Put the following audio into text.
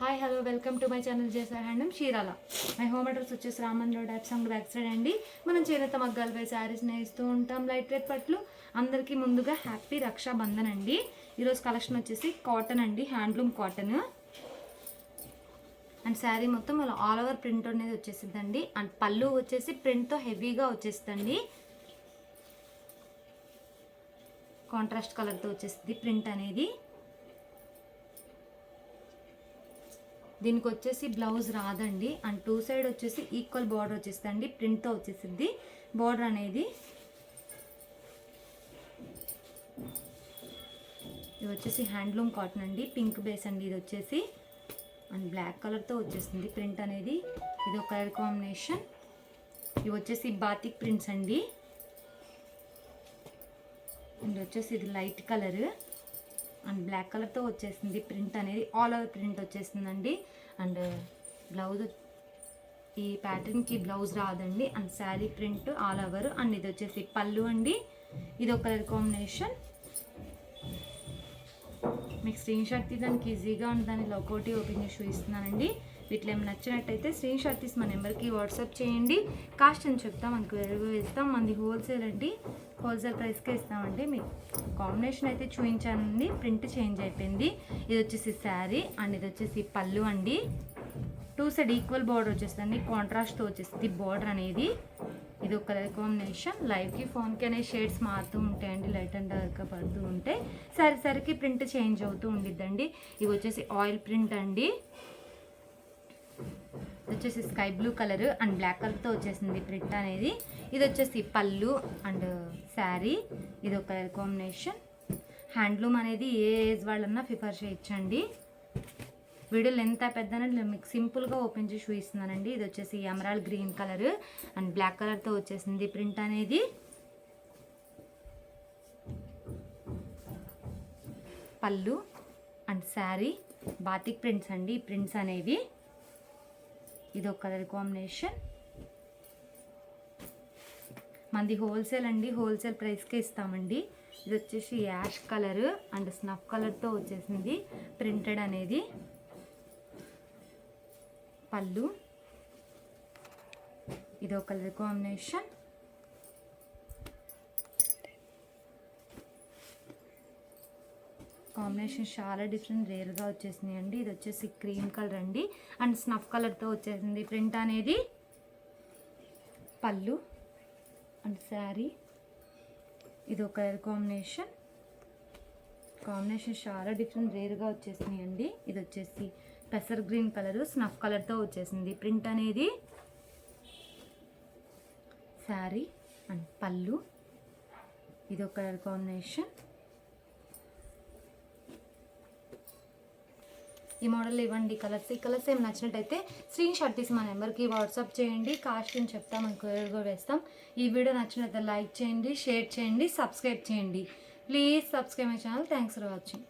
Hi hello welcome to my channel జేసా handloom Chirala. My home address వచ్చేసి Raman road యాప్సాంగ్ back side అండి. మనం చేనేత మగ్గాలపై శారీస్ నేస్తూ ఉంటాం, లైట్ వెయిట్ పట్లు. అందరికీ ముందుగా హ్యాపీ రక్షాబంధన్ అండి. ఈరోజు కలెక్షన్ వచ్చేసి కాటన్ అండి, హ్యాండ్లూమ్ కాటన్. అండ్ శారీ మొత్తం ఆల్ ఓవర్ ప్రింట్ అనేది వచ్చేసిందండి. అండ్ పళ్ళు వచ్చేసి ప్రింట్తో హెవీగా వచ్చేస్తుందండి. కాంట్రాస్ట్ కలర్తో వచ్చేసింది ప్రింట్ అనేది. దీనికి వచ్చేసి బ్లౌజ్ రాదండి. అండ్ టూ సైడ్ వచ్చేసి ఈక్వల్ బార్డర్ వచ్చేసిందండి, ప్రింట్తో వచ్చేసింది బార్డర్ అనేది. ఇది వచ్చేసి హ్యాండ్లూమ్ కాటన్ అండి, పింక్ బేస్ అండి ఇది వచ్చేసి. అండ్ బ్లాక్ కలర్తో వచ్చేసింది ప్రింట్ అనేది. ఇది ఒక కలర్ కాంబినేషన్. ఇవి వచ్చేసి బాతిక్ ప్రింట్స్ అండి. అండ్ వచ్చేసి ఇది లైట్ కలర్ అండ్ బ్లాక్ కలర్తో వచ్చేసింది ప్రింట్ అనేది. ఆల్ ఓవర్ ప్రింట్ వచ్చేసిందండి. అండ్ బ్లౌజ్ ఈ ప్యాటర్న్కి బ్లౌజ్ రాదండి. And sari print all over. And ఇది వచ్చేసి పళ్ళు అండి. ఇది ఒక కలర్ కాంబినేషన్. మీకు స్క్రీన్ షాట్ తీయడానికి ఈజీగా ఉందని లోకోటి ఓపెన్ చేసి చూపిస్తున్నానండి. వీటిలో ఏమైనా నచ్చినట్టయితే స్క్రీన్ షాట్ తీసి మా నెంబర్కి వాట్సాప్ చేయండి. కాస్ట్ అని చెప్తాం, మనకు వేరుగా ఇస్తాం. మనది హోల్సేల్ అండి, హోల్సేల్ ప్రైస్కే ఇస్తామండి. మీకు కాంబినేషన్ అయితే చూపించానండి, ప్రింట్ చేంజ్ అయిపోయింది. ఇది వచ్చేసి శారీ అండ్ ఇది వచ్చేసి పళ్ళు అండి. టూ సైడ్ ఈక్వల్ బార్డర్ వచ్చేస్తుంది, కాంట్రాస్ట్తో వచ్చేస్తుంది బార్డర్ అనేది. ఇది ఒక కలర్ కాంబినేషన్. లైవ్కి ఫోన్కి అనే షేడ్స్ మారుతూ ఉంటాయండి, లైట్ అండ్ డార్క్గా పడుతూ ఉంటాయి. సరికి ప్రింట్ చేంజ్ అవుతూ ఉండిద్దండి. ఇవి వచ్చేసి ఆయిల్ ప్రింట్ అండి. వచ్చేసి sky blue colour and black కలర్తో వచ్చేసింది ప్రింట్ అనేది. ఇది వచ్చేసి పళ్ళు అండ్ శారీ. ఇది ఒక కలర్ కాంబినేషన్. హ్యాండ్లూమ్ అనేది ఏ ఏజ్ వాళ్ళన్నా ప్రిఫర్ చేయొచ్చండి. వీడియోలు ఎంత పెద్దనే మీకు సింపుల్గా ఓపెన్ చేసి చూపిస్తున్నానండి. ఇది వచ్చేసి emerald green colour and black కలర్తో వచ్చేసింది ప్రింట్ అనేది. పళ్ళు అండ్ శారీ బాతిక్ ప్రింట్స్ అండి ప్రింట్స్ అనేవి. ఇది ఒక కలర్ కాంబినేషన్. మనది హోల్సేల్ అండి, హోల్సేల్ ప్రైస్కే ఇస్తామండి. ఇది వచ్చేసి యాష్ కలర్ అండ్ స్నఫ్ కలర్తో వచ్చేసింది ప్రింటెడ్ అనేది. పళ్ళు ఇది ఒక కలర్ కాంబినేషన్. కాంబినేషన్ చాలా డిఫరెంట్ రేర్గా వచ్చేసినాయి అండి. ఇది వచ్చేసి క్రీమ్ కలర్ అండి అండ్ స్నఫ్ కలర్తో వచ్చేసింది ప్రింట్ అనేది. పళ్ళు అండ్ శారీ ఇది ఒక కలర్ కాంబినేషన్. కాంబినేషన్ చాలా డిఫరెంట్ రేర్గా వచ్చేసినాయి అండి. ఇది వచ్చేసి పెసర్ గ్రీన్ కలర్ స్నఫ్ కలర్తో వచ్చేసింది ప్రింట్ అనేది. శారీ అండ్ పళ్ళు ఇది ఒక కలర్ కాంబినేషన్. ఈ మోడల్ ఇవ్వండి కలర్స్. ఈ కలర్స్ ఏమి నచ్చినట్టయితే స్క్రీన్ షాట్ తీసి మా నెంబర్కి వాట్సాప్ చేయండి. కాస్ట్ అని చెప్తాం, మనకు వేరుగా వేస్తాం. ఈ వీడియో నచ్చినట్లయితే లైక్ చేయండి, షేర్ చేయండి, సబ్స్క్రైబ్ చేయండి. Please subscribe my channel. Thanks for watching.